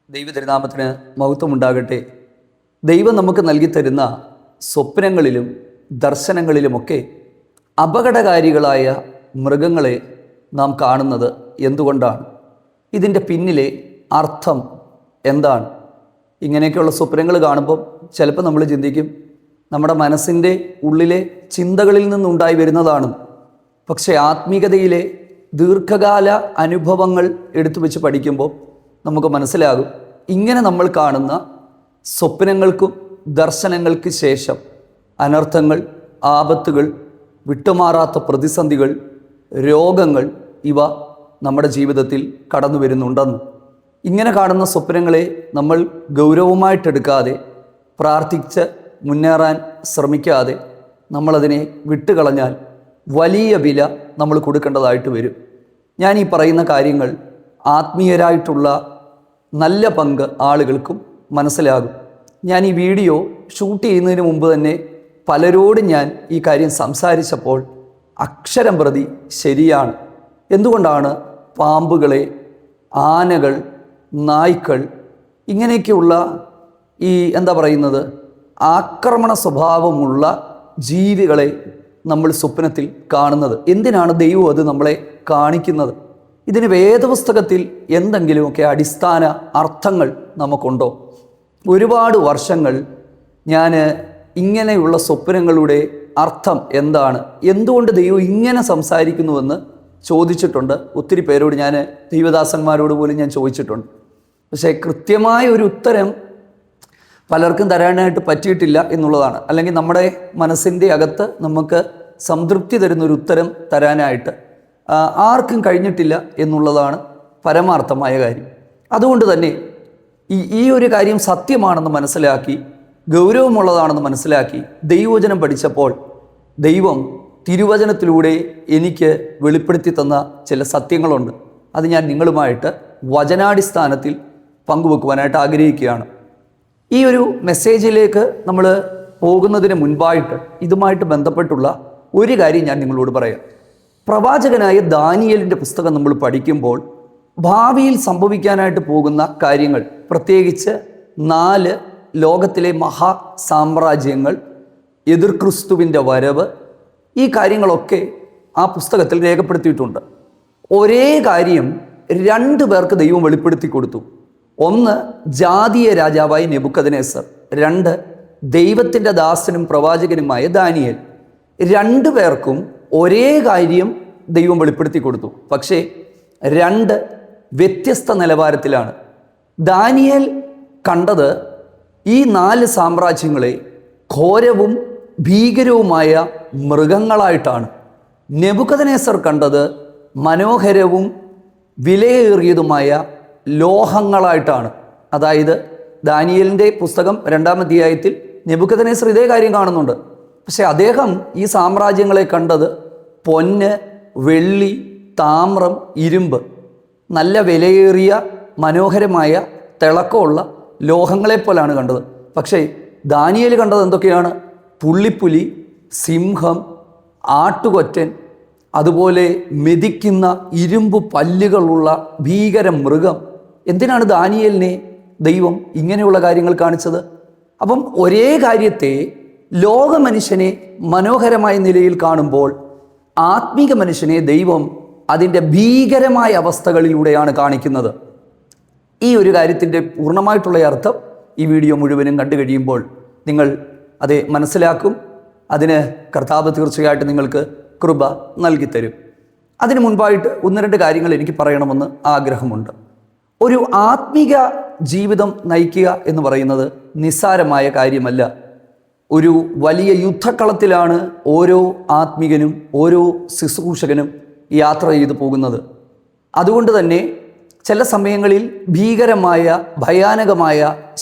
ദൈവതിരുനാമത്തിന് മഹത്വമുണ്ടാകട്ടെ. ദൈവം നമുക്ക് നൽകിത്തരുന്ന സ്വപ്നങ്ങളിലും ദർശനങ്ങളിലുമൊക്കെ അപകടകാരികളായ മൃഗങ്ങളെ നാം കാണുന്നത് എന്തുകൊണ്ടാണ്? ഇതിൻ്റെ പിന്നിലെ അർത്ഥം എന്താണ്? ഇങ്ങനെയൊക്കെയുള്ള സ്വപ്നങ്ങൾ കാണുമ്പോൾ ചിലപ്പോൾ നമ്മൾ ചിന്തിക്കും നമ്മുടെ മനസ്സിൻ്റെ ഉള്ളിലെ ചിന്തകളിൽ നിന്നുണ്ടായി വരുന്നതാണ്. പക്ഷേ ആത്മീകതയിലെ ദീർഘകാല അനുഭവങ്ങൾ എടുത്തു വെച്ച് പഠിക്കുമ്പോൾ നമുക്ക് മനസ്സിലാകും, ഇങ്ങനെ നമ്മൾ കാണുന്ന സ്വപ്നങ്ങൾക്കും ദർശനങ്ങൾക്ക് ശേഷം അനർത്ഥങ്ങൾ, ആപത്തുകൾ, വിട്ടുമാറാത്ത പ്രതിസന്ധികൾ, രോഗങ്ങൾ ഇവ നമ്മുടെ ജീവിതത്തിൽ കടന്നു വരുന്നുണ്ടെന്ന്. ഇങ്ങനെ കാണുന്ന സ്വപ്നങ്ങളെ നമ്മൾ ഗൗരവമായിട്ടെടുക്കാതെ, പ്രാർത്ഥിച്ച് മുന്നേറാൻ ശ്രമിക്കാതെ നമ്മളതിനെ വിട്ടുകളഞ്ഞാൽ വലിയ വില നമ്മൾ കൊടുക്കേണ്ടതായിട്ട് വരും. ഞാൻ ഈ പറയുന്ന കാര്യങ്ങൾ ആത്മീയരായിട്ടുള്ള നല്ല പങ്ക് ആളുകൾക്കും മനസ്സിലാകും. ഞാൻ ഈ വീഡിയോ ഷൂട്ട് ചെയ്യുന്നതിന് മുമ്പ് തന്നെ പലരോടും ഞാൻ ഈ കാര്യം സംസാരിച്ചപ്പോൾ അക്ഷരം പ്രതി ശരിയാണ്. എന്തുകൊണ്ടാണ് പാമ്പുകളെ, ആനകൾ, നായ്ക്കൾ ഇങ്ങനെയൊക്കെയുള്ള ഈ ആക്രമണ സ്വഭാവമുള്ള ജീവികളെ നമ്മൾ സ്വപ്നത്തിൽ കാണുന്നത്? എന്തിനാണ് ദൈവം അത് നമ്മളെ കാണിക്കുന്നത്? ഇതിന് വേദപുസ്തകത്തിൽ എന്തെങ്കിലുമൊക്കെ അടിസ്ഥാന അർത്ഥങ്ങൾ നമുക്കുണ്ടോ? ഒരുപാട് വർഷങ്ങൾ ഞാൻ ഇങ്ങനെയുള്ള സ്വപ്നങ്ങളുടെ അർത്ഥം എന്താണ്, എന്തുകൊണ്ട് ദൈവം ഇങ്ങനെ സംസാരിക്കുന്നുവെന്ന് ചോദിച്ചിട്ടുണ്ട്. ഒത്തിരി പേരോട്, ഞാൻ ദൈവദാസന്മാരോട് പോലും ഞാൻ ചോദിച്ചിട്ടുണ്ട്. പക്ഷേ കൃത്യമായ ഒരു ഉത്തരം പലർക്കും തരാനായിട്ട് പറ്റിയിട്ടില്ല എന്നുള്ളതാണ്. അല്ലെങ്കിൽ നമ്മുടെ മനസ്സിൻ്റെ അകത്ത് നമുക്ക് സംതൃപ്തി തരുന്നൊരു ഉത്തരം തരാനായിട്ട് ആർക്കും കഴിഞ്ഞിട്ടില്ല എന്നുള്ളതാണ് പരമാർത്ഥമായ കാര്യം. അതുകൊണ്ട് തന്നെ ഈ ഒരു കാര്യം സത്യമാണെന്ന് മനസ്സിലാക്കി, ഗൗരവമുള്ളതാണെന്ന് മനസ്സിലാക്കി ദൈവവചനം പഠിച്ചപ്പോൾ ദൈവം തിരുവചനത്തിലൂടെ എനിക്ക് വെളിപ്പെടുത്തി തന്ന ചില സത്യങ്ങളുണ്ട്. അത് ഞാൻ നിങ്ങളുമായിട്ട് വചനാടിസ്ഥാനത്തിൽ പങ്കുവെക്കുവാനായിട്ട് ആഗ്രഹിക്കുകയാണ്. ഈ ഒരു മെസ്സേജിലേക്ക് നമ്മൾ പോകുന്നതിന് മുൻപായിട്ട് ഇതുമായിട്ട് ബന്ധപ്പെട്ടുള്ള ഒരു കാര്യം ഞാൻ നിങ്ങളോട് പറയാം. പ്രവാചകനായ ദാനിയേലിൻ്റെ പുസ്തകം നമ്മൾ പഠിക്കുമ്പോൾ ഭാവിയിൽ സംഭവിക്കാനായിട്ട് പോകുന്ന കാര്യങ്ങൾ, പ്രത്യേകിച്ച് 4 ലോകത്തിലെ മഹാസാമ്രാജ്യങ്ങൾ, എതിർ ക്രിസ്തുവിൻ്റെ വരവ്, ഈ കാര്യങ്ങളൊക്കെ ആ പുസ്തകത്തിൽ രേഖപ്പെടുത്തിയിട്ടുണ്ട്. ഒരേ കാര്യം 2 പേർക്ക് ദൈവം വെളിപ്പെടുത്തി കൊടുത്തു. ഒന്ന് ജാതീയ രാജാവായ നെബൂഖദ്നേസർ, 2 ദൈവത്തിൻ്റെ ദാസനും പ്രവാചകനുമായ ദാനിയേൽ. 2 പേർക്കും ഒരേ കാര്യം ദൈവം വെളിപ്പെടുത്തി കൊടുത്തു. പക്ഷേ 2 വ്യത്യസ്ത നിലവാരത്തിലാണ്. ദാനിയേൽ കണ്ടത് ഈ 4 സാമ്രാജ്യങ്ങളെ ഘോരവും ഭീകരവുമായ മൃഗങ്ങളായിട്ടാണ്. നെബൂഖദ്നേസർ കണ്ടത് മനോഹരവും വിലയേറിയതുമായ ലോഹങ്ങളായിട്ടാണ്. അതായത് ദാനിയേലിൻ്റെ പുസ്തകം 2-ാം അധ്യായത്തിൽ നെബൂഖദ്നേസർ ഇതേ കാര്യം കാണുന്നുണ്ട്. പക്ഷെ അദ്ദേഹം ഈ സാമ്രാജ്യങ്ങളെ കണ്ടത് പൊന്ന്, വെള്ളി, താമ്രം, ഇരുമ്പ്, നല്ല വിലയേറിയ മനോഹരമായ തിളക്കമുള്ള ലോഹങ്ങളെപ്പോലാണ് കണ്ടത്. പക്ഷേ ദാനിയേൽ കണ്ടത് എന്തൊക്കെയാണ്? പുള്ളിപ്പുലി, സിംഹം, ആട്ടുകൊറ്റൻ, അതുപോലെ മെതിക്കുന്ന ഇരുമ്പ് പല്ലുകളുള്ള ഭീകര മൃഗം. എന്തിനാണ് ദാനിയേലിനെ ദൈവം ഇങ്ങനെയുള്ള കാര്യങ്ങൾ കാണിച്ചത്? അപ്പം ഒരേ കാര്യത്തെ ലോക മനുഷ്യനെ മനോഹരമായ നിലയിൽ കാണുമ്പോൾ ആത്മീക മനുഷ്യനെ ദൈവം അതിൻ്റെ ഭീകരമായ അവസ്ഥകളിലൂടെയാണ് കാണിക്കുന്നത്. ഈ ഒരു കാര്യത്തിൻ്റെ പൂർണ്ണമായിട്ടുള്ള അർത്ഥം ഈ വീഡിയോ മുഴുവനും കണ്ടു കഴിയുമ്പോൾ നിങ്ങൾ അത് മനസ്സിലാക്കും. അതിന് കർത്താവ് തീർച്ചയായിട്ടും നിങ്ങൾക്ക് കൃപ നൽകിത്തരും. അതിനു മുൻപായിട്ട് 1-2 കാര്യങ്ങൾ എനിക്ക് പറയണമെന്ന് ആഗ്രഹമുണ്ട്. ഒരു ആത്മീക ജീവിതം നയിക്കുക എന്ന് പറയുന്നത് നിസ്സാരമായ കാര്യമല്ല. ഒരു വലിയ യുദ്ധക്കളത്തിലാണ് ഓരോ ആത്മീകനും, ഓരോ ശുശ്രൂഷകനും യാത്ര ചെയ്തു പോകുന്നത്. അതുകൊണ്ട് തന്നെ ചില സമയങ്ങളിൽ ഭീകരമായ, ഭയാനകമായ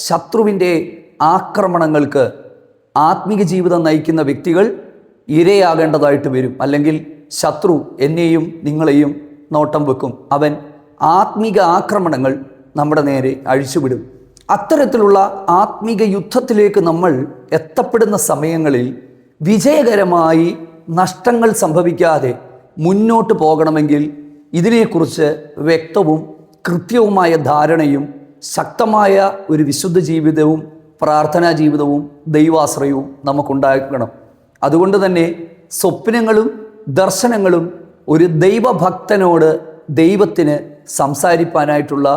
ശത്രുവിൻ്റെ ആക്രമണങ്ങൾക്ക് ആത്മീക ജീവിതം നയിക്കുന്ന വ്യക്തികൾ ഇരയാകേണ്ടതായിട്ട് വരും. അല്ലെങ്കിൽ ശത്രു എന്നെയും നിങ്ങളെയും നോട്ടം വെക്കും. അവൻ ആത്മീക ആക്രമണങ്ങൾ നമ്മുടെ നേരെ അഴിച്ചുവിടും. അത്തരത്തിലുള്ള ആത്മീക യുദ്ധത്തിലേക്ക് നമ്മൾ എത്തപ്പെടുന്ന സമയങ്ങളിൽ വിജയകരമായി നഷ്ടങ്ങൾ സംഭവിക്കാതെ മുന്നോട്ട് പോകണമെങ്കിൽ ഇതിനെക്കുറിച്ച് വ്യക്തവും കൃത്യവുമായ ധാരണയും ശക്തമായ ഒരു വിശുദ്ധ ജീവിതവും പ്രാർത്ഥനാ ജീവിതവും ദൈവാശ്രയവും നമുക്കുണ്ടാക്കണം. അതുകൊണ്ട് തന്നെ സ്വപ്നങ്ങളും ദർശനങ്ങളും ഒരു ദൈവഭക്തനോട് ദൈവത്തിന് സംസാരിപ്പാനായിട്ടുള്ള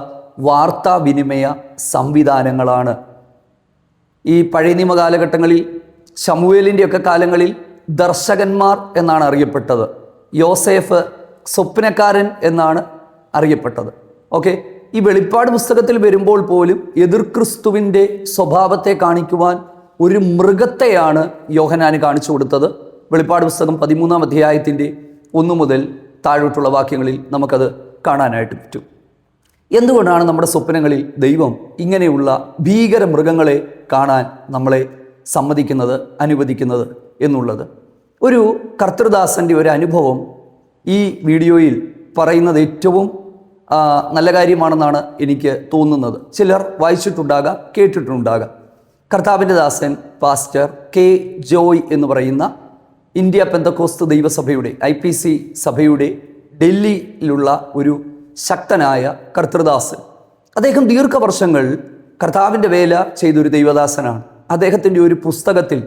വാർത്താവിനിമയ സംവിധാനങ്ങളാണ്. ഈ പഴയ നിയമ കാലഘട്ടങ്ങളിൽ ശമൂവേലിൻ്റെയൊക്കെ കാലങ്ങളിൽ ദർശകന്മാർ എന്നാണ് അറിയപ്പെട്ടത്. യോസേഫ് സ്വപ്നക്കാരൻ എന്നാണ് അറിയപ്പെട്ടത്. ഓക്കെ, ഈ വെളിപ്പാട് പുസ്തകത്തിൽ വരുമ്പോൾ പോലും എതിർ ക്രിസ്തുവിൻ്റെ സ്വഭാവത്തെ കാണിക്കുവാൻ ഒരു മൃഗത്തെയാണ് യോഹന്നാന് കാണിച്ചു കൊടുത്തത്. വെളിപ്പാട് പുസ്തകം 13-ാം അധ്യായത്തിൻ്റെ 1 മുതൽ താഴോട്ടുള്ള വാക്യങ്ങളിൽ നമുക്കത് കാണാനായിട്ട് പറ്റും. എന്തുകൊണ്ടാണ് നമ്മുടെ സ്വപ്നങ്ങളിൽ ദൈവം ഇങ്ങനെയുള്ള ഭീകര മൃഗങ്ങളെ കാണാൻ നമ്മളെ സമ്മതിക്കുന്നത്, അനുവദിക്കുന്നത് എന്നുള്ളത്? ഒരു കർത്തൃദാസൻ്റെ ഒരു അനുഭവം ഈ വീഡിയോയിൽ പറയുന്നത് ഏറ്റവും നല്ല കാര്യമാണെന്നാണ് എനിക്ക് തോന്നുന്നത്. ചിലർ വായിച്ചിട്ടുണ്ടാകാം, കേട്ടിട്ടുണ്ടാകാം. കർത്താവിൻ്റെ ദാസൻ പാസ്റ്റർ കെ ജോയ് എന്ന് പറയുന്ന ഇന്ത്യ പെന്തക്കോസ്ത് ദൈവസഭയുടെ IPC സഭയുടെ ഡൽഹിയിലുള്ള ഒരു ശക്തനായ കർത്തൃദാസൻ. അദ്ദേഹം ദീർഘവർഷങ്ങൾ കർത്താവിൻ്റെ വേല ചെയ്തൊരു ദൈവദാസനാണ്. അദ്ദേഹത്തിൻ്റെ ഒരു പുസ്തകത്തിൽ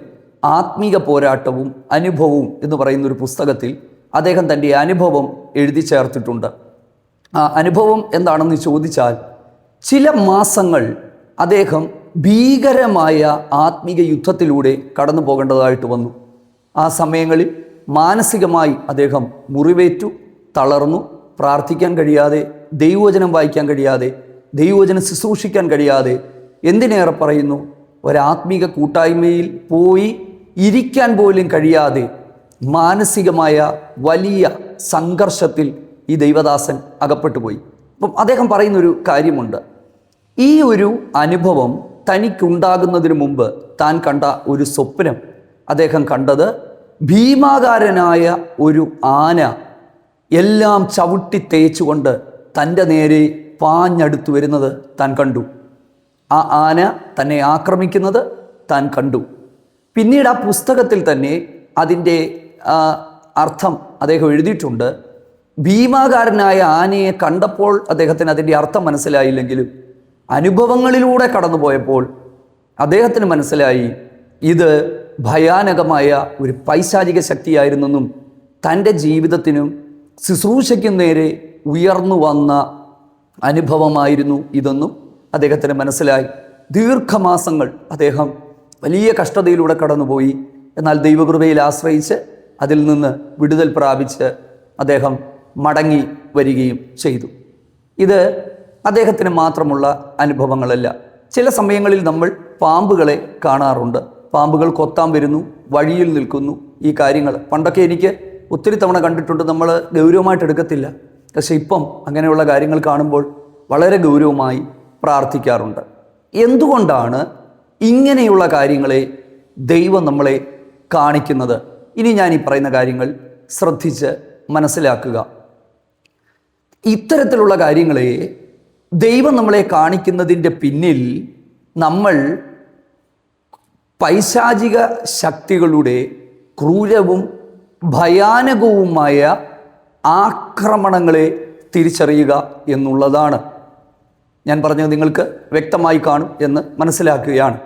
ആത്മീക പോരാട്ടവും അനുഭവവും എന്ന് പറയുന്ന ഒരു പുസ്തകത്തിൽ അദ്ദേഹം തൻ്റെ അനുഭവം എഴുതി ചേർത്തിട്ടുണ്ട്. ആ അനുഭവം എന്താണെന്ന് ചോദിച്ചാൽ, ചില മാസങ്ങൾ അദ്ദേഹം ഭീകരമായ ആത്മീക യുദ്ധത്തിലൂടെ കടന്നു പോകേണ്ടതായിട്ട് വന്നു. ആ സമയങ്ങളിൽ മാനസികമായി അദ്ദേഹം മുറിവേറ്റു, തളർന്നു, പ്രാർത്ഥിക്കാൻ കഴിയാതെ, ദൈവവചനം വായിക്കാൻ കഴിയാതെ, ദൈവവചനം ശുശ്രൂഷിക്കാൻ കഴിയാതെ, എന്തിനേറെ പറയുന്നു, ഒരാത്മീക കൂട്ടായ്മയിൽ പോയി ഇരിക്കാൻ പോലും കഴിയാതെ മാനസികമായ വലിയ സംഘർഷത്തിൽ ഈ ദൈവദാസൻ അകപ്പെട്ടു പോയി. അപ്പം അദ്ദേഹം പറയുന്നൊരു കാര്യമുണ്ട്. ഈ ഒരു അനുഭവം തനിക്കുണ്ടാകുന്നതിന് മുമ്പ് താൻ കണ്ട ഒരു സ്വപ്നം, അദ്ദേഹം കണ്ടത് ഭീമാകാരനായ ഒരു ആന എല്ലാം ചവിട്ടി തേച്ചുകൊണ്ട് തൻ്റെ നേരെ പാഞ്ഞടുത്തു വരുന്നത് താൻ കണ്ടു. ആ ആന തന്നെ ആക്രമിക്കുന്നത് താൻ കണ്ടു. പിന്നീട് ആ പുസ്തകത്തിൽ തന്നെ അതിൻ്റെ അർത്ഥം അദ്ദേഹം എഴുതിയിട്ടുണ്ട്. ഭീമാകാരനായ ആനയെ കണ്ടപ്പോൾ അദ്ദേഹത്തിന് അതിൻ്റെ അർത്ഥം മനസ്സിലായില്ലെങ്കിലും അനുഭവങ്ങളിലൂടെ കടന്നുപോയപ്പോൾ അദ്ദേഹത്തിന് മനസ്സിലായി ഇത് ഭയാനകമായ ഒരു പൈശാചിക ശക്തിയായിരുന്നെന്നും തൻ്റെ ജീവിതത്തിനും ശുശ്രൂഷയ്ക്കും നേരെ ഉയർന്നു വന്ന അനുഭവമായിരുന്നു ഇതെന്നും അദ്ദേഹത്തിന് മനസ്സിലായി. ദീർഘമാസങ്ങൾ അദ്ദേഹം വലിയ കഷ്ടതയിലൂടെ കടന്നുപോയി. എന്നാൽ ദൈവകൃപയിൽ ആശ്രയിച്ച് അതിൽ നിന്ന് വിടുതൽ പ്രാപിച്ച് അദ്ദേഹം മടങ്ങി വരികയും ചെയ്തു. ഇത് അദ്ദേഹത്തിന് മാത്രമുള്ള അനുഭവങ്ങളല്ല. ചില സമയങ്ങളിൽ നമ്മൾ പാമ്പുകളെ കാണാറുണ്ട്. പാമ്പുകൾ കൊത്താൻ വരുന്നു, വഴിയിൽ നിൽക്കുന്നു. ഈ കാര്യങ്ങൾ പണ്ടൊക്കെ എനിക്ക് ഒത്തിരി തവണ കണ്ടിട്ടുണ്ട്. നമ്മൾ ഗൗരവമായിട്ട് എടുക്കത്തില്ല. പക്ഷെ ഇപ്പം അങ്ങനെയുള്ള കാര്യങ്ങൾ കാണുമ്പോൾ വളരെ ഗൗരവമായി പ്രാർത്ഥിക്കാറുണ്ട്. എന്തുകൊണ്ടാണ് ഇങ്ങനെയുള്ള കാര്യങ്ങളെ ദൈവം നമ്മളെ കാണിക്കുന്നത്? ഇനി ഞാൻ ഈ പറയുന്ന കാര്യങ്ങൾ ശ്രദ്ധിച്ച് മനസ്സിലാക്കുക. ഇത്തരത്തിലുള്ള കാര്യങ്ങളെ ദൈവം നമ്മളെ കാണിക്കുന്നതിൻ്റെ പിന്നിൽ നമ്മൾ പൈശാചിക ശക്തികളുടെ ക്രൂരവും ഭയാനകവുമായ ആക്രമണങ്ങളെ തിരിച്ചറിയുക എന്നുള്ളതാണ്. ഞാൻ പറഞ്ഞത് നിങ്ങൾക്ക് വ്യക്തമായി കാണും എന്ന് മനസ്സിലാക്കുകയാണ്.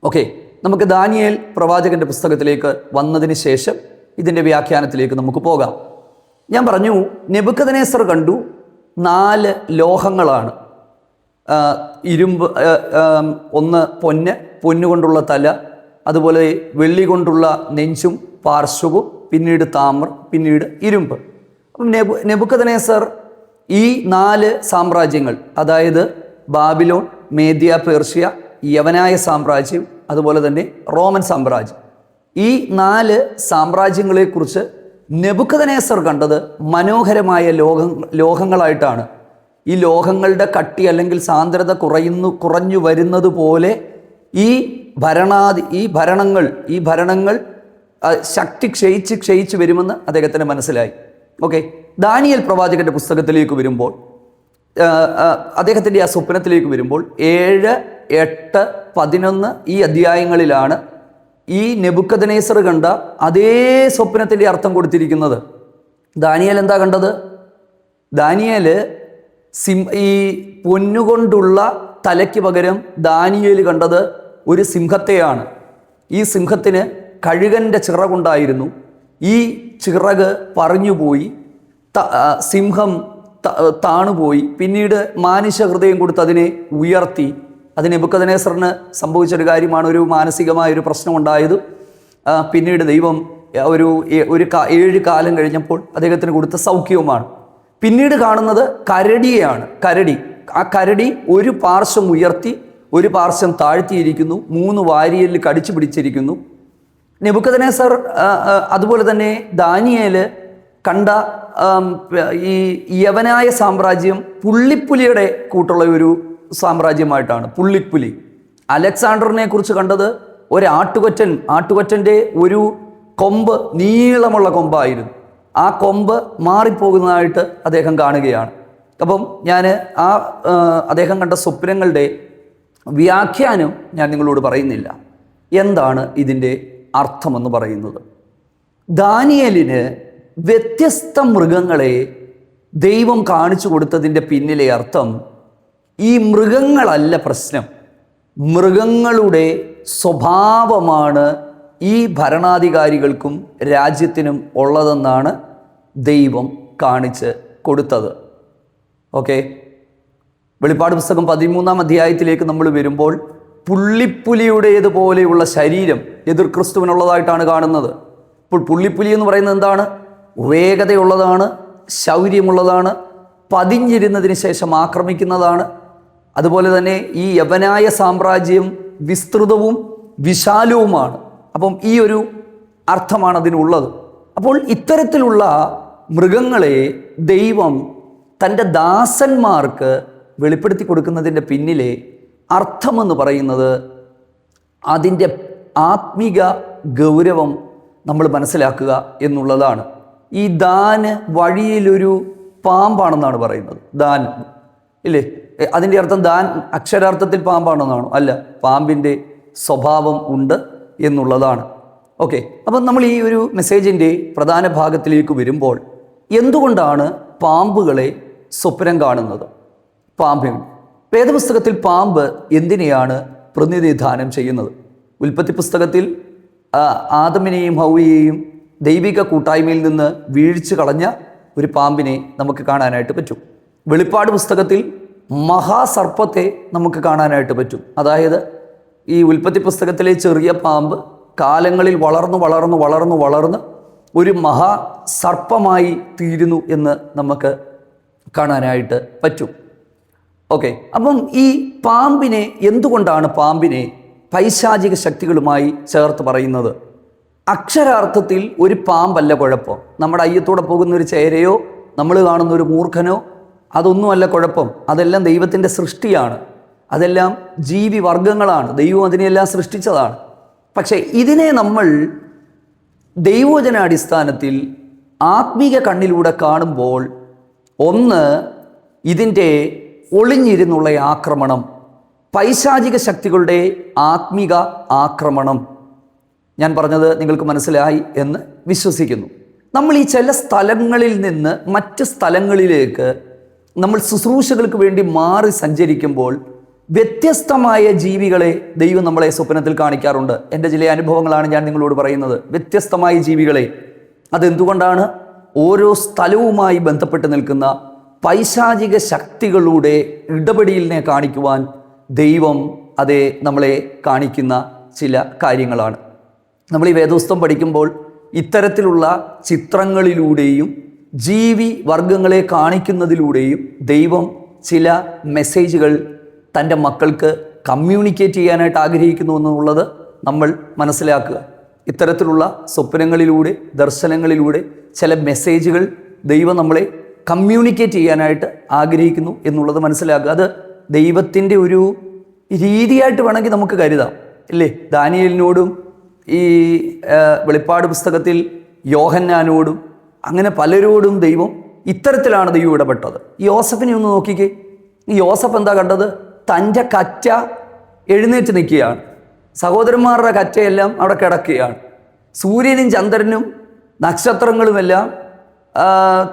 ഓക്കെ, നമുക്ക് ദാനിയേൽ പ്രവാചകൻ്റെ പുസ്തകത്തിലേക്ക് വന്നതിന് ശേഷം ഇതിൻ്റെ വ്യാഖ്യാനത്തിലേക്ക് നമുക്ക് പോകാം. ഞാൻ പറഞ്ഞു, നെബൂഖദ്നേസർ കണ്ടു 4 ലോഹങ്ങളാണ്. ഇരുമ്പ്, ഒന്ന് പൊന്നുകൊണ്ടുള്ള തല, അതുപോലെ വെള്ളി കൊണ്ടുള്ള നെഞ്ചും പാർശ്വവും, പിന്നീട് താമ്രം, പിന്നീട് ഇരുമ്പ്. അപ്പം നെബൂഖദ്നേസർ ഈ 4 സാമ്രാജ്യങ്ങൾ, അതായത് ബാബിലോൺ, മേദ്യ, പേർഷ്യ, യവനായ സാമ്രാജ്യം, അതുപോലെ തന്നെ റോമൻ സാമ്രാജ്യം, ഈ 4 സാമ്രാജ്യങ്ങളെക്കുറിച്ച് നെബൂഖദ്നേസർ കണ്ടത് മനോഹരമായ ലോഹങ്ങളായിട്ടാണ്. ഈ ലോഹങ്ങളുടെ കട്ടി അല്ലെങ്കിൽ സാന്ദ്രത കുറഞ്ഞു വരുന്നത് പോലെ ഈ ഭരണങ്ങൾ ശക്തി ക്ഷയിച്ച് വരുമെന്ന് അദ്ദേഹത്തിന് മനസ്സിലായി. ഓക്കെ, ദാനിയേൽ പ്രവാചകന്റെ പുസ്തകത്തിലേക്ക് വരുമ്പോൾ, അദ്ദേഹത്തിൻ്റെ ആ സ്വപ്നത്തിലേക്ക് വരുമ്പോൾ 7, 8, 11 ഈ അധ്യായങ്ങളിലാണ് ഈ നെബൂഖദ്നേസർ കണ്ട അതേ സ്വപ്നത്തിൻ്റെ അർത്ഥം കൊടുത്തിരിക്കുന്നത്. ദാനിയേൽ എന്താ കണ്ടത്? ദാനിയേൽ ഈ പൊന്നുകൊണ്ടുള്ള തലയ്ക്ക് പകരം ദാനിയേൽ കണ്ടത് ഒരു സിംഹത്തെയാണ്. ഈ സിംഹത്തിന് കഴുകൻ്റെ ചിറകുണ്ടായിരുന്നു. ഈ ചിറക് പറഞ്ഞുപോയി, സിംഹം താണുപോയി. പിന്നീട് മാനുഷ ഹൃദയം കൊടുത്ത് അതിനെ ഉയർത്തി. അത് നെബൂഖദ്നേസറിന് സംഭവിച്ചൊരു കാര്യമാണ്. ഒരു മാനസികമായൊരു പ്രശ്നമുണ്ടായത്. പിന്നീട് ദൈവം ഒരു 7 കാലം കഴിഞ്ഞപ്പോൾ അദ്ദേഹത്തിന് കൊടുത്ത സൗഖ്യവുമാണ്. പിന്നീട് കാണുന്നത് കരടിയെയാണ്. ആ കരടി ഒരു പാർശ്വം ഉയർത്തി ഒരു പാർശ്വം താഴ്ത്തിയിരിക്കുന്നു. 3 വാരിയലിൽ കടിച്ചു പിടിച്ചിരിക്കുന്നു. നെബൂഖദ്നേസർ അതുപോലെ തന്നെ ദാനിയേൽ കണ്ട ഈ യവനായ സാമ്രാജ്യം പുള്ളിപ്പുലിയുടെ കൂട്ടുള്ള ഒരു സാമ്രാജ്യമായിട്ടാണ്. പുള്ളിപ്പുലി. അലക്സാണ്ടറിനെ കുറിച്ച് കണ്ടത് ആട്ടുകൊറ്റൻ്റെ ഒരു കൊമ്പ്, നീളമുള്ള കൊമ്പായിരുന്നു. ആ കൊമ്പ് മാറിപ്പോകുന്നതായിട്ട് അദ്ദേഹം കാണുകയാണ്. അപ്പം ഞാൻ അദ്ദേഹം കണ്ട സ്വപ്നങ്ങളുടെ വ്യാഖ്യാനം ഞാൻ നിങ്ങളോട് പറയുന്നില്ല. എന്താണ് ഇതിൻ്റെ അർത്ഥമെന്ന് പറയുന്നത്? ദാനിയേലിന് വ്യത്യസ്ത മൃഗങ്ങളെ ദൈവം കാണിച്ചു കൊടുത്തതിൻ്റെ പിന്നിലെ അർത്ഥം, ഈ മൃഗങ്ങളല്ല പ്രശ്നം, മൃഗങ്ങളുടെ സ്വഭാവമാണ് ഈ ഭരണാധികാരികൾക്കും രാജ്യത്തിനും ഉള്ളതെന്നാണ് ദൈവം കാണിച്ച് കൊടുത്തത്. ഓക്കെ, വെളിപ്പാട് പുസ്തകം 13-ാം അധ്യായത്തിലേക്ക് നമ്മൾ വരുമ്പോൾ പുള്ളിപ്പുലിയുടേതുപോലെയുള്ള ശരീരം എതിർ ക്രിസ്തുവിനുള്ളതായിട്ടാണ് കാണുന്നത്. ഇപ്പോൾ പുള്ളിപ്പുലി എന്ന് പറയുന്നത് എന്താണ്? വേഗതയുള്ളതാണ്, ശൗര്യമുള്ളതാണ്, പതിഞ്ഞിരുന്നതിന് ശേഷം ആക്രമിക്കുന്നതാണ്. അതുപോലെ തന്നെ ഈ യവനായ സാമ്രാജ്യം വിസ്തൃതവും വിശാലവുമാണ്. അപ്പം ഈ ഒരു അർത്ഥമാണ് അതിനുള്ളത്. അപ്പോൾ ഇത്തരത്തിലുള്ള മൃഗങ്ങളെ ദൈവം തൻ്റെ ദാസന്മാർക്ക് വെളിപ്പെടുത്തി കൊടുക്കുന്നതിൻ്റെ പിന്നിലെ അർത്ഥമെന്ന് പറയുന്നത് അതിൻ്റെ ആത്മീക ഗൗരവം നമ്മൾ മനസ്സിലാക്കുക എന്നുള്ളതാണ്. ഈ ദാന് വഴിയിലൊരു പാമ്പാണെന്നാണ് പറയുന്നത്. ദാൻ ഇല്ലേ? അതിൻ്റെ അർത്ഥം ദാൻ അക്ഷരാർത്ഥത്തിൽ പാമ്പാണെന്നാണോ? അല്ല, പാമ്പിൻ്റെ സ്വഭാവം ഉണ്ട് എന്നുള്ളതാണ്. ഓക്കെ, അപ്പം നമ്മൾ ഈ ഒരു മെസ്സേജിൻ്റെ പ്രധാന ഭാഗത്തിലേക്ക് വരുമ്പോൾ എന്തുകൊണ്ടാണ് പാമ്പുകളെ സ്വപ്നം കാണുന്നത്? പാമ്പിന് വേദപുസ്തകത്തിൽ പാമ്പ് എന്തിനെയാണ് പ്രതിനിധാനം ചെയ്യുന്നത്? ഉൽപ്പത്തി പുസ്തകത്തിൽ ആദമിനെയും ഹൗവയെയും ദൈവിക കൂട്ടായ്മയിൽ നിന്ന് വീഴ്ച കളഞ്ഞ ഒരു പാമ്പിനെ നമുക്ക് കാണാനായിട്ട് പറ്റും. വെളിപ്പാട് പുസ്തകത്തിൽ മഹാസർപ്പത്തെ നമുക്ക് കാണാനായിട്ട് പറ്റും. അതായത് ഈ ഉൽപ്പത്തി പുസ്തകത്തിലെ ചെറിയ പാമ്പ് കാലങ്ങളിൽ വളർന്ന് ഒരു മഹാസർപ്പമായി തീരുന്നു എന്ന് നമുക്ക് കാണാനായിട്ട് പറ്റും. ഓക്കെ, അപ്പം ഈ പാമ്പിനെ എന്തുകൊണ്ടാണ് പാമ്പിനെ പൈശാചിക ശക്തികളുമായി ചേർത്ത് പറയുന്നത്? അക്ഷരാർത്ഥത്തിൽ ഒരു പാമ്പല്ല കുഴപ്പം. നമ്മുടെ അയ്യത്തൂടെ പോകുന്ന ഒരു ചേരയോ നമ്മൾ കാണുന്ന ഒരു മൂർഖനോ അതൊന്നുമല്ല കുഴപ്പം. അതെല്ലാം ദൈവത്തിൻ്റെ സൃഷ്ടിയാണ്. അതെല്ലാം ജീവി വർഗങ്ങളാണ്. ദൈവം അതിനെയെല്ലാം സൃഷ്ടിച്ചതാണ്. പക്ഷേ ഇതിനെ നമ്മൾ ദൈവവചനാടിസ്ഥാനത്തിൽ ആത്മീക കണ്ണിലൂടെ കാണുമ്പോൾ, ഒന്ന്, ഇതിൻ്റെ ഒളിഞ്ഞിരുന്നുള്ള ആക്രമണം, പൈശാചിക ശക്തികളുടെ ആത്മീക ആക്രമണം. ഞാൻ പറഞ്ഞത് നിങ്ങൾക്ക് മനസ്സിലായി എന്ന് വിശ്വസിക്കുന്നു. നമ്മൾ ഈ ചില സ്ഥലങ്ങളിൽ നിന്ന് മറ്റ് സ്ഥലങ്ങളിലേക്ക് നമ്മൾ ശുശ്രൂഷകൾക്ക് വേണ്ടി മാറി സഞ്ചരിക്കുമ്പോൾ വ്യത്യസ്തമായ ജീവികളെ ദൈവം നമ്മളെ സ്വപ്നത്തിൽ കാണിക്കാറുണ്ട്. എൻ്റെ ചില അനുഭവങ്ങളാണ് ഞാൻ നിങ്ങളോട് പറയുന്നത്. വ്യത്യസ്തമായ ജീവികളെ. അതെന്തുകൊണ്ടാണ്? ഓരോ സ്ഥലവുമായി ബന്ധപ്പെട്ട് നിൽക്കുന്ന പൈശാചിക ശക്തികളുടെ ഇടപെടലിനെ കാണിക്കുവാൻ ദൈവം നമ്മളെ കാണിക്കുന്ന ചില കാര്യങ്ങളാണ്. നമ്മൾ ഈ വേദപുസ്തകം പഠിക്കുമ്പോൾ ഇത്തരത്തിലുള്ള ചിത്രങ്ങളിലൂടെയും ജീവി വർഗങ്ങളെ കാണിക്കുന്നതിലൂടെയും ദൈവം ചില മെസ്സേജുകൾ തൻ്റെ മക്കൾക്ക് കമ്മ്യൂണിക്കേറ്റ് ചെയ്യാനായിട്ട് ആഗ്രഹിക്കുന്നു എന്നുള്ളത് നമ്മൾ മനസ്സിലാക്കുക. ഇത്തരത്തിലുള്ള സ്വപ്നങ്ങളിലൂടെ, ദർശനങ്ങളിലൂടെ ചില മെസ്സേജുകൾ ദൈവം നമ്മളെ കമ്മ്യൂണിക്കേറ്റ് ചെയ്യാനായിട്ട് ആഗ്രഹിക്കുന്നു എന്നുള്ളത് മനസ്സിലാക്കുക. അത് ദൈവത്തിൻ്റെ ഒരു രീതിയായിട്ട് വേണമെങ്കിൽ നമുക്ക് കരുതാം, ഇല്ലേ? ദാനിയേലിനോടും ഈ വെളിപ്പാട് പുസ്തകത്തിൽ യോഹന്നാനോടും അങ്ങനെ പലരോടും ദൈവം ഇത്തരത്തിലാണ് ദൈവം ഇടപെട്ടത്. യോസഫിനെ ഒന്ന് നോക്കിക്കേ. ഈ യോസഫ് എന്താ കണ്ടത്? തൻ്റെ കറ്റ എഴുന്നേറ്റ് നിൽക്കുകയാണ്. സഹോദരന്മാരുടെ കറ്റയെല്ലാം അവിടെ കിടക്കുകയാണ്. സൂര്യനും ചന്ദ്രനും നക്ഷത്രങ്ങളുമെല്ലാം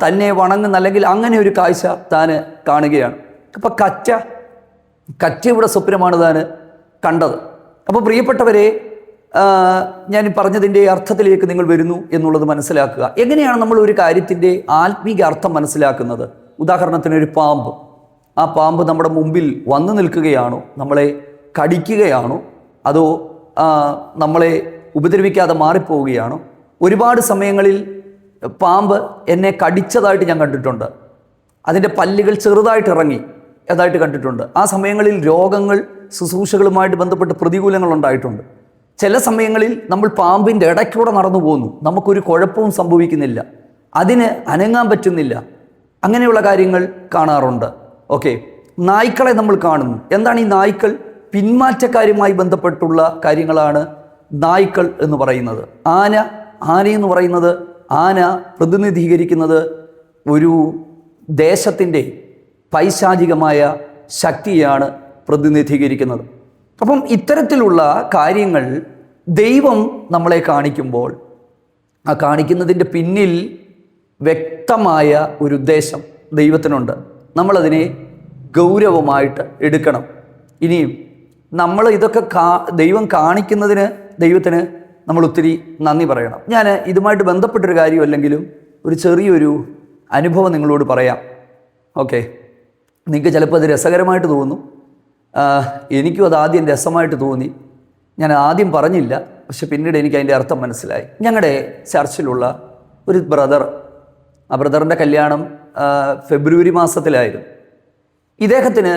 തന്നെ വണങ്ങുന്ന, അല്ലെങ്കിൽ അങ്ങനെ ഒരു കാഴ്ച താൻ കാണുകയാണ്. അപ്പം കറ്റ ഇവിടെ സ്വപ്നമാണ് താൻ കണ്ടത്. അപ്പോൾ പ്രിയപ്പെട്ടവരെ, ഞാൻ പറഞ്ഞതിൻ്റെ അർത്ഥത്തിലേക്ക് നിങ്ങൾ വരുന്നു എന്നുള്ളത് മനസ്സിലാക്കുക. എങ്ങനെയാണ് നമ്മൾ ഒരു കാര്യത്തിൻ്റെ ആത്മീക അർത്ഥം മനസ്സിലാക്കുന്നത്? ഉദാഹരണത്തിന് ഒരു പാമ്പ്. ആ പാമ്പ് നമ്മുടെ മുമ്പിൽ വന്നു നിൽക്കുകയാണോ, നമ്മളെ കടിക്കുകയാണോ, അതോ നമ്മളെ ഉപദ്രവിക്കാതെ മാറിപ്പോവുകയാണോ? ഒരുപാട് സമയങ്ങളിൽ പാമ്പ് എന്നെ കടിച്ചതായിട്ട് ഞാൻ കണ്ടിട്ടുണ്ട്. അതിൻ്റെ പല്ലുകൾ ചെറുതായിട്ട് ഇറങ്ങി അതായിട്ട് കണ്ടിട്ടുണ്ട്. ആ സമയങ്ങളിൽ രോഗങ്ങൾ, ശുശ്രൂഷകളുമായിട്ട് ബന്ധപ്പെട്ട് പ്രതികൂലങ്ങൾ ഉണ്ടായിട്ടുണ്ട്. ചില സമയങ്ങളിൽ നമ്മൾ പാമ്പിൻ്റെ ഇടയ്ക്കൂടെ നടന്നു പോകുന്നു, നമുക്കൊരു കുഴപ്പവും സംഭവിക്കുന്നില്ല, അതിന് അനങ്ങാൻ പറ്റുന്നില്ല. അങ്ങനെയുള്ള കാര്യങ്ങൾ കാണാറുണ്ട്. ഓക്കെ, നായ്ക്കളെ നമ്മൾ കാണുന്നു. എന്താണ് ഈ നായ്ക്കൾ? പിന്മാറ്റക്കാരുമായി ബന്ധപ്പെട്ടുള്ള കാര്യങ്ങളാണ് നായ്ക്കൾ എന്ന് പറയുന്നത്. ആനയെന്ന് പറയുന്നത്, ആന പ്രതിനിധീകരിക്കുന്നത് ഒരു ദേശത്തിൻ്റെ പൈശാചികമായ ശക്തിയാണ് പ്രതിനിധീകരിക്കുന്നത്. അപ്പം ഇത്തരത്തിലുള്ള കാര്യങ്ങൾ ദൈവം നമ്മളെ കാണിക്കുമ്പോൾ ആ കാണിക്കുന്നതിൻ്റെ പിന്നിൽ വ്യക്തമായ ഒരു ഉദ്ദേശം ദൈവത്തിനുണ്ട്. നമ്മളതിനെ ഗൗരവമായിട്ട് എടുക്കണം. ഇനിയും നമ്മൾ ഇതൊക്കെ ദൈവം കാണിക്കുന്നതിന് ദൈവത്തിന് നമ്മൾ ഒത്തിരി നന്ദി പറയണം. ഞാൻ ഇതുമായിട്ട് ബന്ധപ്പെട്ടൊരു കാര്യമല്ലെങ്കിലും ഒരു ചെറിയൊരു അനുഭവം നിങ്ങളോട് പറയാം. ഓക്കെ, നിങ്ങൾക്ക് ചിലപ്പോൾ അത് രസകരമായിട്ട് തോന്നും. എനിക്കും അത് ആദ്യം രസമായിട്ട് തോന്നി. ഞാൻ ആദ്യം പറഞ്ഞില്ല, പക്ഷെ പിന്നീട് എനിക്ക് അതിൻ്റെ അർത്ഥം മനസ്സിലായി. ഞങ്ങളുടെ ചർച്ചിലുള്ള ഒരു ബ്രദർ, ആ ബ്രദറിൻ്റെ കല്യാണം ഫെബ്രുവരി മാസത്തിലായിരുന്നു. ഇദ്ദേഹത്തിന്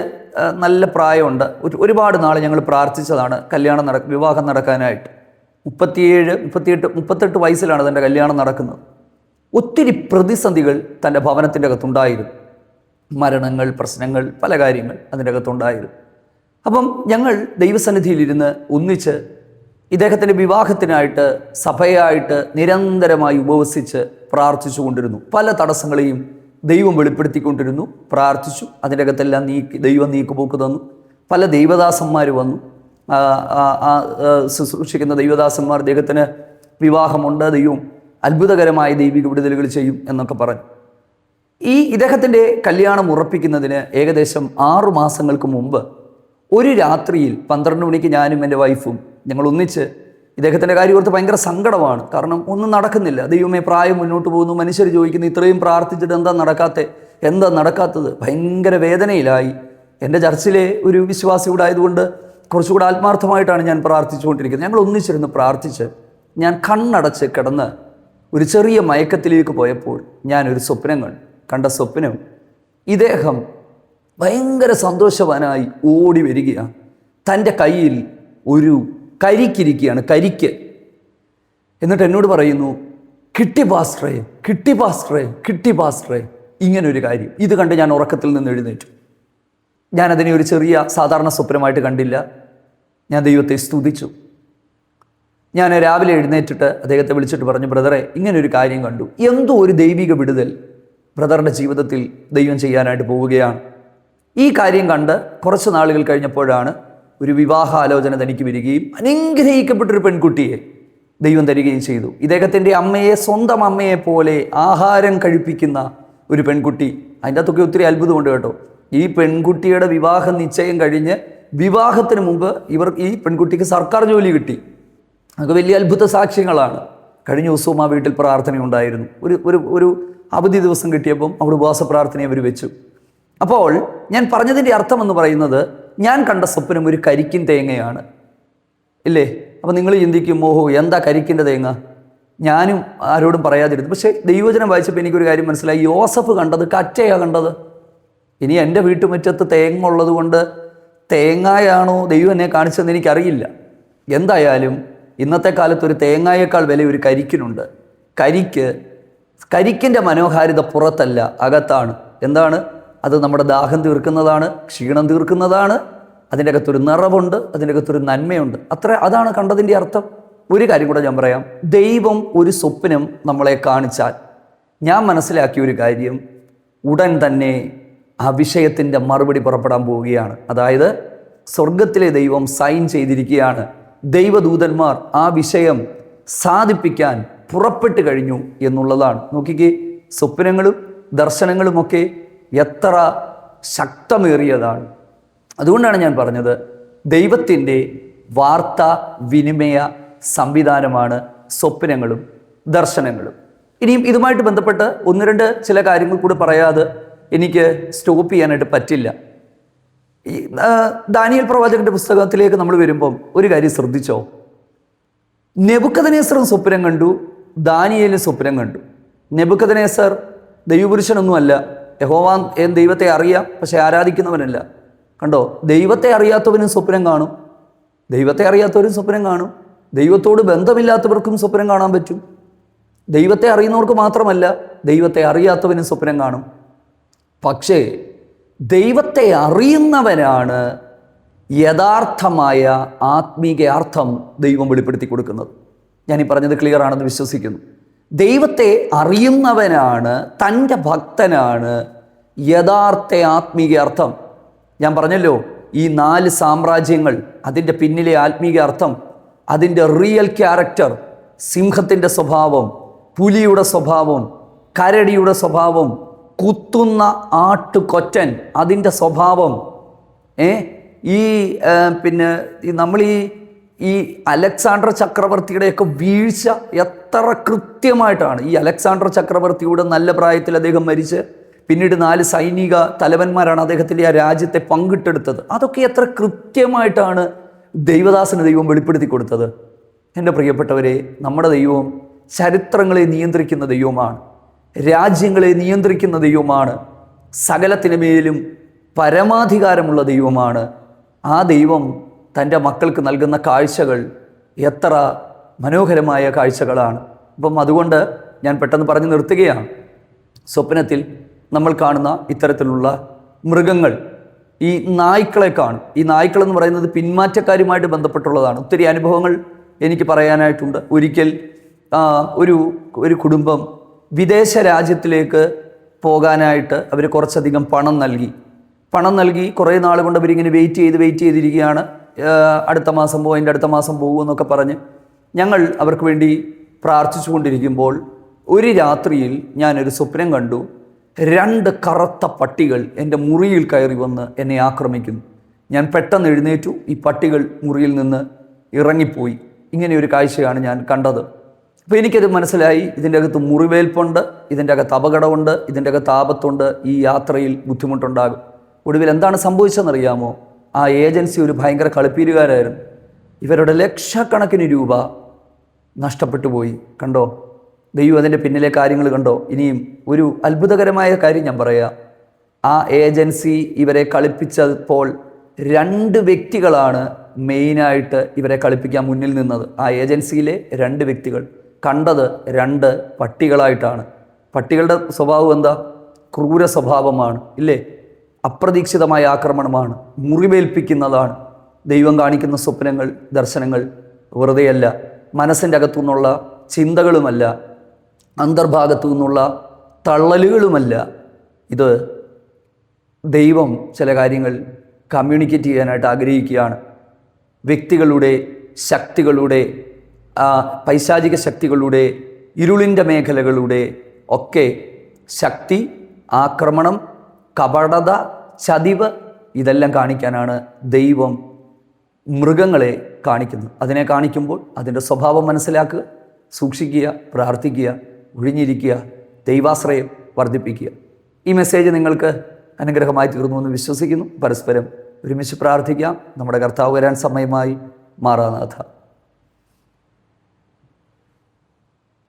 നല്ല പ്രായമുണ്ട്. ഒരുപാട് നാൾ ഞങ്ങൾ പ്രാർത്ഥിച്ചതാണ് വിവാഹം നടക്കാനായിട്ട്. 38 വയസ്സിലാണ് തൻ്റെ കല്യാണം നടക്കുന്നത്. ഒത്തിരി പ്രതിസന്ധികൾ തൻ്റെ ഭവനത്തിൻ്റെ അകത്തുണ്ടായിരുന്നു. മരണങ്ങൾ, പ്രശ്നങ്ങൾ, പല കാര്യങ്ങൾ അതിൻ്റെ അകത്തുണ്ടായിരുന്നു. അപ്പം ഞങ്ങൾ ദൈവസന്നിധിയിലിരുന്ന് ഒന്നിച്ച് ഇദ്ദേഹത്തിൻ്റെ വിവാഹത്തിനായിട്ട് സഭയായിട്ട് നിരന്തരമായി ഉപവസിച്ച് പ്രാർത്ഥിച്ചു കൊണ്ടിരുന്നു. പല തടസ്സങ്ങളെയും ദൈവം വെളിപ്പെടുത്തിക്കൊണ്ടിരുന്നു. പ്രാർത്ഥിച്ചു. അതിൻ്റെ അകത്തെല്ലാം ദൈവം നീക്കുപോക്ക് തന്നു. പല ദൈവദാസന്മാർ വന്നു. ശുശ്രൂഷിക്കുന്ന ദൈവദാസന്മാർ ദൈവത്തിന് വിവാഹമുണ്ട്, ദൈവം അത്ഭുതകരമായ ദൈവിക വിടുതലുകൾ ചെയ്യും എന്നൊക്കെ പറഞ്ഞു. ഇദ്ദേഹത്തിൻ്റെ കല്യാണം ഉറപ്പിക്കുന്നതിന് ഏകദേശം 6 മാസങ്ങൾക്ക് മുമ്പ് ഒരു രാത്രിയിൽ 12 മണിക്ക് ഞാനും എൻ്റെ വൈഫും ഞങ്ങൾ ഒന്നിച്ച് ഇദ്ദേഹത്തിൻ്റെ കാര്യം ഓർത്ത് ഭയങ്കര സങ്കടമാണ്. കാരണം ഒന്നും നടക്കുന്നില്ല. ദൈവമേ, പ്രായം മുന്നോട്ട് പോകുന്നു, മനുഷ്യർ ചോദിക്കുന്നു ഇത്രയും പ്രാർത്ഥിച്ചിട്ട് എന്താ നടക്കാത്തത്? ഭയങ്കര വേദനയിലായി. എൻ്റെ ചർച്ചിലെ ഒരു വിശ്വാസി കൂടെ ആയതുകൊണ്ട് കുറച്ചുകൂടെ ആത്മാർത്ഥമായിട്ടാണ് ഞാൻ പ്രാർത്ഥിച്ചുകൊണ്ടിരിക്കുന്നത്. ഞങ്ങൾ ഒന്നിച്ചിരുന്ന് പ്രാർത്ഥിച്ച് ഞാൻ കണ്ണടച്ച് കിടന്ന് ഒരു ചെറിയ മയക്കത്തിലേക്ക് പോയപ്പോൾ ഞാനൊരു കണ്ട സ്വപ്നം, ഇദ്ദേഹം ഭയങ്കര സന്തോഷവാനായി ഓടി വരികയാണ്. തൻ്റെ കയ്യിൽ ഒരു കരിക്കിരിക്കുകയാണ്, കരിക്ക്. എന്നിട്ട് എന്നോട് പറയുന്നു, കിട്ടി പാസ്റ്ററേ ഇങ്ങനൊരു കാര്യം. ഇത് കണ്ട് ഞാൻ ഉറക്കത്തിൽ നിന്ന് എഴുന്നേറ്റു. ഞാനതിനെ ഒരു ചെറിയ സാധാരണ സ്വപ്നമായിട്ട് കണ്ടില്ല. ഞാൻ ദൈവത്തെ സ്തുതിച്ചു. ഞാൻ രാവിലെ എഴുന്നേറ്റിട്ട് അദ്ദേഹത്തെ വിളിച്ചിട്ട് പറഞ്ഞു, ബ്രദറെ, ഇങ്ങനൊരു കാര്യം കണ്ടു. എന്തോ ഒരു ദൈവിക വിടുതൽ ബ്രദറിൻ്റെ ജീവിതത്തിൽ ദൈവം ചെയ്യാനായിട്ട് പോവുകയാണ്. ഈ കാര്യം കണ്ട് കുറച്ച് നാളുകൾ കഴിഞ്ഞപ്പോഴാണ് ഒരു വിവാഹാലോചന തനിക്ക് വരികയും അനുഗ്രഹിക്കപ്പെട്ടൊരു പെൺകുട്ടിയെ ദൈവം തരികയും ചെയ്തു. ഇദ്ദേഹത്തിൻ്റെ സ്വന്തം അമ്മയെ പോലെ ആഹാരം കഴിപ്പിക്കുന്ന ഒരു പെൺകുട്ടി. അതിൻ്റെ അകത്തൊക്കെ ഒത്തിരി അത്ഭുതമുണ്ട് കേട്ടോ. ഈ പെൺകുട്ടിയുടെ വിവാഹ നിശ്ചയം കഴിഞ്ഞ് വിവാഹത്തിന് മുമ്പ് ഈ പെൺകുട്ടിക്ക് സർക്കാർ ജോലി കിട്ടി. അതൊക്കെ വലിയ അത്ഭുത സാക്ഷ്യങ്ങളാണ്. കഴിഞ്ഞ ദിവസവും ആ വീട്ടിൽ പ്രാർത്ഥനയുണ്ടായിരുന്നു. ഒരു അവധി ദിവസം കിട്ടിയപ്പം അവിടെ ഉപവാസ പ്രാർത്ഥനയെ അവർ വെച്ചു. അപ്പോൾ ഞാൻ പറഞ്ഞതിൻ്റെ അർത്ഥം എന്ന് പറയുന്നത്, ഞാൻ കണ്ട സ്വപ്നം ഒരു കരിക്കിൻ തേങ്ങയാണ്, ഇല്ലേ? അപ്പോൾ നിങ്ങൾ ചിന്തിക്കും, ഓഹോ, എന്താ കരിക്കിൻ്റെ തേങ്ങ? ഞാനും ആരോടും പറയാതിരുന്നു. പക്ഷേ ദൈവവചനം വായിച്ചപ്പോൾ എനിക്കൊരു കാര്യം മനസ്സിലായി. യോസഫ് കണ്ടത് കറ്റയാണ് കണ്ടത്. ഇനി എൻ്റെ വീട്ടുമുറ്റത്ത് തേങ്ങ ഉള്ളത് കൊണ്ട് തേങ്ങയാണോ ദൈവം എന്നെ കാണിച്ചതെന്ന് എനിക്കറിയില്ല. എന്തായാലും ഇന്നത്തെ കാലത്ത് ഒരു തേങ്ങയേക്കാൾ വില ഒരു കരിക്കിനുണ്ട്. കരിക്കിൻ്റെ മനോഹാരിത പുറത്തല്ല, അകത്താണ്. എന്താണ് അത്? നമ്മുടെ ദാഹം തീർക്കുന്നതാണ്, ക്ഷീണം തീർക്കുന്നതാണ്. അതിൻ്റെ അകത്തൊരു നിറവുണ്ട്, അതിൻ്റെ അകത്തൊരു നന്മയുണ്ട്. അതാണ് കണ്ടതിൻ്റെ അർത്ഥം. ഒരു കാര്യം കൂടെ ഞാൻ പറയാം. ദൈവം ഒരു സ്വപ്നം നമ്മളെ കാണിച്ചാൽ ഞാൻ മനസ്സിലാക്കിയ ഒരു കാര്യം, ഉടൻ തന്നെ ആ വിഷയത്തിൻ്റെ മറുപടി പുറപ്പെടാൻ പോവുകയാണ്. അതായത് സ്വർഗത്തിലെ ദൈവം സൈൻ ചെയ്തിരിക്കുകയാണ്. ദൈവദൂതന്മാർ ആ വിഷയം സാധിപ്പിക്കാൻ പുറപ്പെട്ടു കഴിഞ്ഞു എന്നുള്ളതാണ്. നോക്കിക്കേ, സ്വപ്നങ്ങളും ദർശനങ്ങളുമൊക്കെ എത്ര ശക്തമേറിയതാണ്. അതുകൊണ്ടാണ് ഞാൻ പറഞ്ഞത്, ദൈവത്തിൻ്റെ വാർത്താ വിനിമയ സംവിധാനമാണ് സ്വപ്നങ്ങളും ദർശനങ്ങളും. ഇനിയും ഇതുമായിട്ട് ബന്ധപ്പെട്ട് ഒന്ന് രണ്ട് ചില കാര്യങ്ങൾ കൂടി പറയാതെ എനിക്ക് സ്റ്റോപ്പ് ചെയ്യാനായിട്ട് പറ്റില്ല. ഈ ദാനിയേൽ പ്രവാചകന്റെ പുസ്തകത്തിലേക്ക് നമ്മൾ വരുമ്പം ഒരു കാര്യം ശ്രദ്ധിച്ചോ? നെബൂഖദ്നേസറും സ്വപ്നം കണ്ടു, ദാനിയേലും സ്വപ്നം കണ്ടു. നെബൂഖദ്നേസർ ദൈവപുരുഷനൊന്നുമല്ല, യഹോവ ദൈവത്തെ അറിയാം, പക്ഷെ ആരാധിക്കുന്നവനല്ല. കണ്ടോ, ദൈവത്തെ അറിയാത്തവനും സ്വപ്നം കാണും, ദൈവത്തെ അറിയാത്തവരും സ്വപ്നം കാണും. ദൈവത്തോട് ബന്ധമില്ലാത്തവർക്കും സ്വപ്നം കാണാൻ പറ്റും. ദൈവത്തെ അറിയുന്നവർക്ക് മാത്രമല്ല, ദൈവത്തെ അറിയാത്തവനും സ്വപ്നം കാണും. പക്ഷേ ദൈവത്തെ അറിയുന്നവനാണ് യഥാർത്ഥമായ ആത്മീക അർത്ഥം ദൈവം വെളിപ്പെടുത്തി കൊടുക്കുന്നത്. ഞാനീ പറഞ്ഞത് ക്ലിയർ ആണെന്ന് വിശ്വസിക്കുന്നു. ദൈവത്തെ അറിയുന്നവനാണ്, തൻ്റെ ഭക്തനാണ് യഥാർത്ഥ ആത്മീക അർത്ഥം. ഞാൻ പറഞ്ഞല്ലോ, ഈ 4 സാമ്രാജ്യങ്ങൾ, അതിൻ്റെ പിന്നിലെ ആത്മീക അർത്ഥം, അതിൻ്റെ റിയൽ ക്യാരക്ടർ, സിംഹത്തിൻ്റെ സ്വഭാവം, പുലിയുടെ സ്വഭാവം, കരടിയുടെ സ്വഭാവം, കുത്തുന്ന ആട്ടുകൊറ്റൻ അതിൻ്റെ സ്വഭാവം. പിന്നെ നമ്മൾ ഈ അലക്സാണ്ടർ ചക്രവർത്തിയുടെയൊക്കെ വീഴ്ച എത്ര കൃത്യമായിട്ടാണ്. ഈ അലക്സാണ്ടർ ചക്രവർത്തിയുടെ നല്ല പ്രായത്തിൽ അദ്ദേഹം മരിച്ച് പിന്നീട് 4 സൈനിക തലവന്മാരാണ് അദ്ദേഹത്തിൻ്റെ ആ രാജ്യത്തെ പങ്കിട്ടെടുത്തത്. അതൊക്കെ എത്ര കൃത്യമായിട്ടാണ് ദൈവദാസന് ദൈവം വെളിപ്പെടുത്തി കൊടുത്തത്. എൻ്റെ പ്രിയപ്പെട്ടവരെ, നമ്മുടെ ദൈവം ചരിത്രങ്ങളെ നിയന്ത്രിക്കുന്ന ദൈവമാണ്, രാജ്യങ്ങളെ നിയന്ത്രിക്കുന്ന ദൈവമാണ്, സകലത്തിന് മേലും പരമാധികാരമുള്ള ദൈവമാണ്. ആ ദൈവം തൻ്റെ മക്കൾക്ക് നൽകുന്ന കാഴ്ചകൾ എത്ര മനോഹരമായ കാഴ്ചകളാണ്. അപ്പം അതുകൊണ്ട് ഞാൻ പെട്ടെന്ന് പറഞ്ഞു നിർത്തുകയാണ്. സ്വപ്നത്തിൽ നമ്മൾ കാണുന്ന ഇത്തരത്തിലുള്ള മൃഗങ്ങൾ, ഈ നായ്ക്കളെ കാണും. ഈ നായ്ക്കളെന്ന് പറയുന്നത് പിന്മാറ്റക്കാരുമായിട്ട് ബന്ധപ്പെട്ടുള്ളതാണ്. ഒത്തിരി അനുഭവങ്ങൾ എനിക്ക് പറയാനായിട്ടുണ്ട്. ഒരിക്കൽ ഒരു കുടുംബം വിദേശ രാജ്യത്തിലേക്ക് പോകാനായിട്ട് അവർ കുറച്ചധികം പണം നൽകി കുറേ നാൾ കൊണ്ട് അവരിങ്ങനെ വെയിറ്റ് ചെയ്തിരിക്കുകയാണ്. അടുത്ത മാസം പോകും, അതിൻ്റെ അടുത്ത മാസം പോകും എന്നൊക്കെ പറഞ്ഞ് ഞങ്ങൾ അവർക്ക് വേണ്ടി പ്രാർത്ഥിച്ചു കൊണ്ടിരിക്കുമ്പോൾ ഒരു രാത്രിയിൽ ഞാനൊരു സ്വപ്നം കണ്ടു. 2 കറുത്ത പട്ടികൾ എൻ്റെ മുറിയിൽ കയറി വന്ന് എന്നെ ആക്രമിക്കുന്നു. ഞാൻ പെട്ടെന്ന് എഴുന്നേറ്റു. ഈ പട്ടികൾ മുറിയിൽ നിന്ന് ഇറങ്ങിപ്പോയി. ഇങ്ങനെ ഒരു കാഴ്ചയാണ് ഞാൻ കണ്ടത്. അപ്പോൾ എനിക്കത് മനസ്സിലായി, ഇതിൻ്റെ അകത്ത് മുറിവേൽപ്പുണ്ട്, ഇതിൻ്റെ അകത്ത് അപകടമുണ്ട്, ഇതിൻ്റെ അകത്ത് ആപത്തുണ്ട്, ഈ യാത്രയിൽ ബുദ്ധിമുട്ടുണ്ടാകും. ഒടുവിൽ എന്താണ് സംഭവിച്ചതെന്നറിയാമോ? ആ ഏജൻസി ഒരു ഭയങ്കര കളിപ്പീരുകാരായിരുന്നു. ഇവരുടെ ലക്ഷക്കണക്കിന് രൂപ നഷ്ടപ്പെട്ടു പോയി. കണ്ടോ, ദൈവം അതിൻ്റെ പിന്നിലെ കാര്യങ്ങൾ കണ്ടോ. ഇനിയും ഒരു അത്ഭുതകരമായ കാര്യം ഞാൻ പറയാം. ആ ഏജൻസി ഇവരെ കളിപ്പിച്ചപ്പോൾ 2 വ്യക്തികളാണ് മെയിനായിട്ട് ഇവരെ കളിപ്പിക്കാൻ മുന്നിൽ നിന്നത്. ആ ഏജൻസിയിലെ 2 വ്യക്തികൾ കണ്ടത് 2 പട്ടികളായിട്ടാണ്. പട്ടികളുടെ സ്വഭാവം എന്താ? ക്രൂര സ്വഭാവമാണ്, ഇല്ലേ? അപ്രതീക്ഷിതമായ ആക്രമണമാണ്, മുറിവേൽപ്പിക്കുന്നതാണ്. ദൈവം കാണിക്കുന്ന സ്വപ്നങ്ങൾ, ദർശനങ്ങൾ വെറുതെയല്ല, മനസ്സിൻ്റെ അകത്തു നിന്നുള്ള ചിന്തകളുമല്ല, അന്തർഭാഗത്തു നിന്നുള്ള തള്ളലുകളുമല്ല. ഇത് ദൈവം ചില കാര്യങ്ങൾ കമ്മ്യൂണിക്കേറ്റ് ചെയ്യാനായിട്ട് ആഗ്രഹിക്കുകയാണ്. വ്യക്തികളുടെ ശക്തികളുടെ, പൈശാചിക ശക്തികളുടെ, ഇരുളിൻ്റെ മേഖലകളുടെ ഒക്കെ ശക്തി, ആക്രമണം, കപടത, ചതിവ് ഇതെല്ലാം കാണിക്കാനാണ് ദൈവം മൃഗങ്ങളെ കാണിക്കുന്നത്. അതിനെ കാണിക്കുമ്പോൾ അതിൻ്റെ സ്വഭാവം മനസ്സിലാക്കുക, സൂക്ഷിക്കുക, പ്രാർത്ഥിക്കുക, ഒഴിഞ്ഞിരിക്കുക, ദൈവാശ്രയം വർദ്ധിപ്പിക്കുക. ഈ മെസ്സേജ് നിങ്ങൾക്ക് അനുഗ്രഹമായി തീർന്നു എന്ന് വിശ്വസിക്കുന്നു. പരസ്പരം ഒരുമിച്ച് പ്രാർത്ഥിക്കാം. നമ്മുടെ കർത്താവ് വരാൻ സമയമായി. മാറാനാഥ.